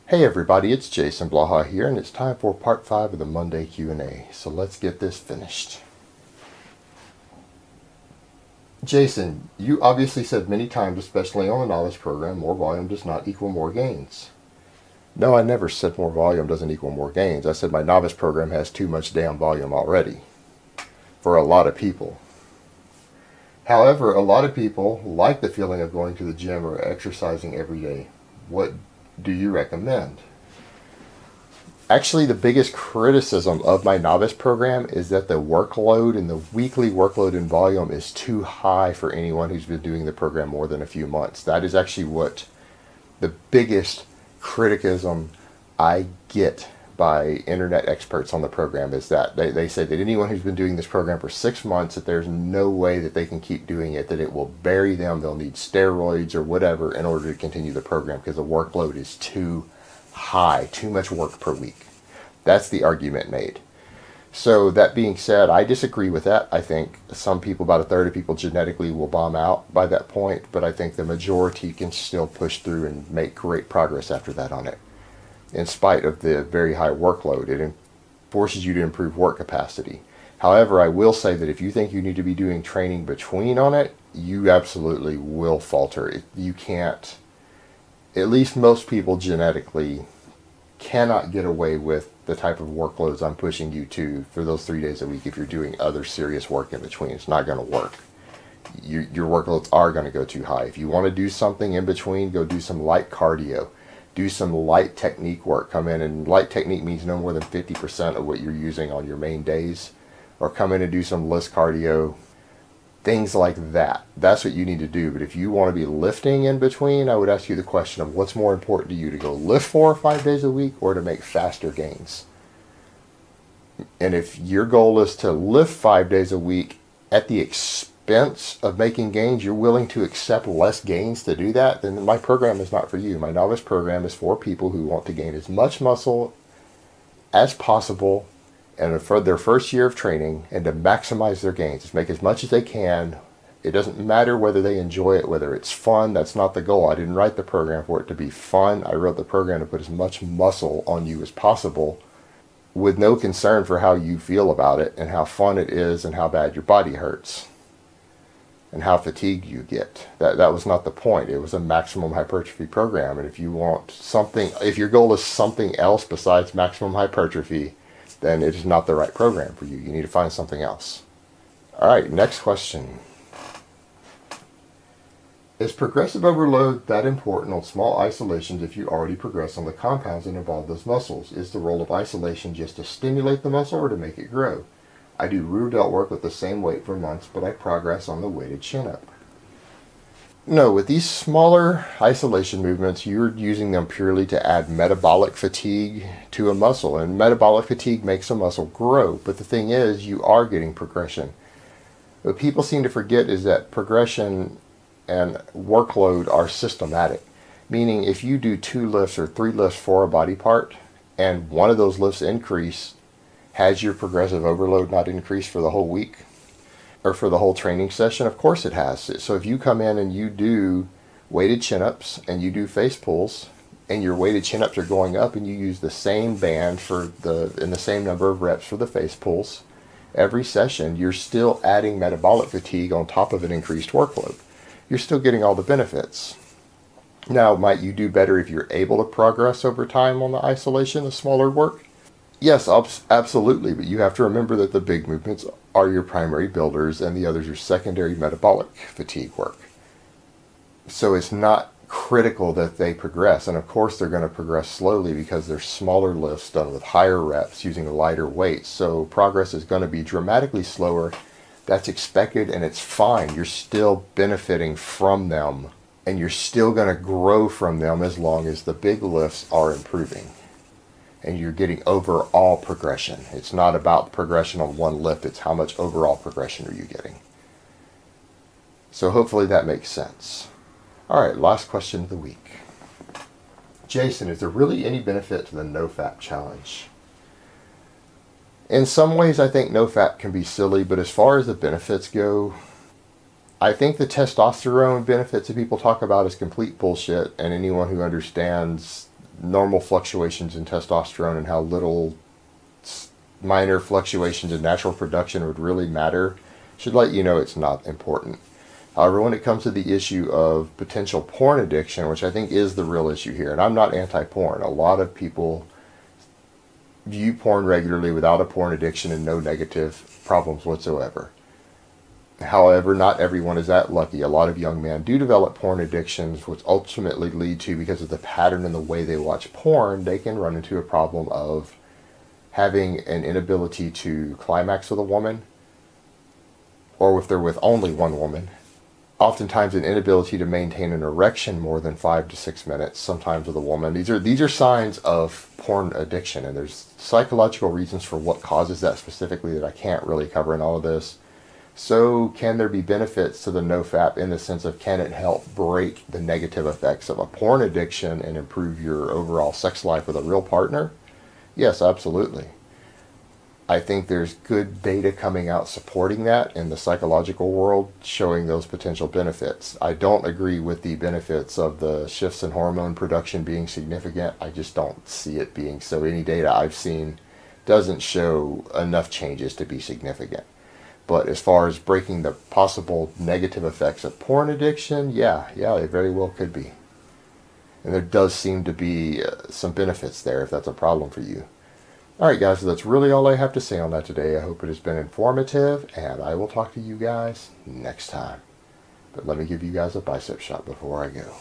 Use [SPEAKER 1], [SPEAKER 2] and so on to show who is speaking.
[SPEAKER 1] Hey everybody, it's Jason Blaha here, and it's time for part 5 of the Monday Q&A. So let's get this finished. Jason, you obviously said many times, especially on the novice program, more volume does not equal more gains. No, I never said more volume doesn't equal more gains. I said my novice program has too much damn volume already for a lot of people. However, a lot of people like the feeling of going to the gym or exercising every day. What do you recommend? Actually, the biggest criticism of my novice program is that the workload and the weekly workload and volume is too high for anyone who's been doing the program more than a few months. That is actually what the biggest criticism I get by internet experts on the program is that they say that anyone who's been doing this program for 6 months, that there's no way that they can keep doing it, that it will bury them, they'll need steroids or whatever in order to continue the program because the workload is too high, too much work per week. That's the argument made. So that being said, I disagree with that. I think some people, about a third of people genetically will bomb out by that point, but I think the majority can still push through and make great progress after that on it. In spite of the very high workload, it forces you to improve work capacity. However, I will say that if you think you need to be doing training between on it, you absolutely will falter. You can't, at least most people genetically cannot get away with the type of workloads I'm pushing you to for those 3 days a week if you're doing other serious work in between. It's not going to work. Your workloads are going to go too high. If you want to do something in between, go do some light cardio. Do some light technique work. Come in, and light technique means no more than 50% of what you're using on your main days. Or come in and do some list cardio. Things like that. That's what you need to do. But if you want to be lifting in between, I would ask you the question of what's more important to you, to go lift 4 or 5 days a week or to make faster gains? And if your goal is to lift 5 days a week at the expense of making gains, you're willing to accept less gains to do that, then my program is not for you. My novice program is for people who want to gain as much muscle as possible and for their first year of training, and to maximize their gains, just make as much as they can. It doesn't matter whether they enjoy it, whether it's fun. That's not the goal. I didn't write the program for it to be fun. I wrote the program to put as much muscle on you as possible, with no concern for how you feel about it and how fun it is and how bad your body hurts and how fatigued you get. That was not the point. It was a maximum hypertrophy program. And if you want something, if your goal is something else besides maximum hypertrophy, then it is not the right program for you. You need to find something else. All right, next question. Is progressive overload that important on small isolations if you already progress on the compounds that involve those muscles? Is the role of isolation just to stimulate the muscle or to make it grow? I do rear delt work with the same weight for months, but I progress on the weighted chin-up. No, with these smaller isolation movements, you're using them purely to add metabolic fatigue to a muscle, and metabolic fatigue makes a muscle grow. But the thing is, you are getting progression. What people seem to forget is that progression and workload are systematic, meaning if you do 2 lifts or 3 lifts for a body part, and one of those lifts increase, has your progressive overload not increased for the whole week or for the whole training session? Of course it has. So if you come in and you do weighted chin-ups and you do face pulls and your weighted chin-ups are going up and you use the same band and the same number of reps for the face pulls every session, you're still adding metabolic fatigue on top of an increased workload. You're still getting all the benefits. Now, might you do better if you're able to progress over time on the isolation, the smaller work? Yes, absolutely, but you have to remember that the big movements are your primary builders and the others are secondary metabolic fatigue work. So it's not critical that they progress, and of course they're going to progress slowly because they're smaller lifts done with higher reps using lighter weights. So progress is going to be dramatically slower. That's expected, and it's fine. You're still benefiting from them, and you're still going to grow from them as long as the big lifts are improving. And you're getting overall progression. It's not about progression on one lift, it's how much overall progression are you getting. So hopefully that makes sense. All right, last question of the week. Jason, is there really any benefit to the no-fat challenge? In some ways, I think no-fat can be silly, but as far as the benefits go, I think the testosterone benefits that people talk about is complete bullshit, and anyone who understands normal fluctuations in testosterone and how little minor fluctuations in natural production would really matter should let you know it's not important. However, when it comes to the issue of potential porn addiction, which I think is the real issue here, and I'm not anti-porn, a lot of people view porn regularly without a porn addiction and no negative problems whatsoever. However, not everyone is that lucky. A lot of young men do develop porn addictions, which ultimately lead to, because of the pattern and the way they watch porn, they can run into a problem of having an inability to climax with a woman, or if they're with only one woman, oftentimes an inability to maintain an erection more than 5 to 6 minutes, sometimes with a woman. These are signs of porn addiction, and there's psychological reasons for what causes that specifically that I can't really cover in all of this. So can there be benefits to the NoFap in the sense of, can it help break the negative effects of a porn addiction and improve your overall sex life with a real partner? Yes, absolutely. I think there's good data coming out supporting that in the psychological world, showing those potential benefits. I don't agree with the benefits of the shifts in hormone production being significant. I just don't see it being so. Any data I've seen doesn't show enough changes to be significant. But as far as breaking the possible negative effects of porn addiction, yeah, it very well could be. And there does seem to be some benefits there if that's a problem for you. Alright guys, so that's really all I have to say on that today. I hope it has been informative, and I will talk to you guys next time. But let me give you guys a bicep shot before I go.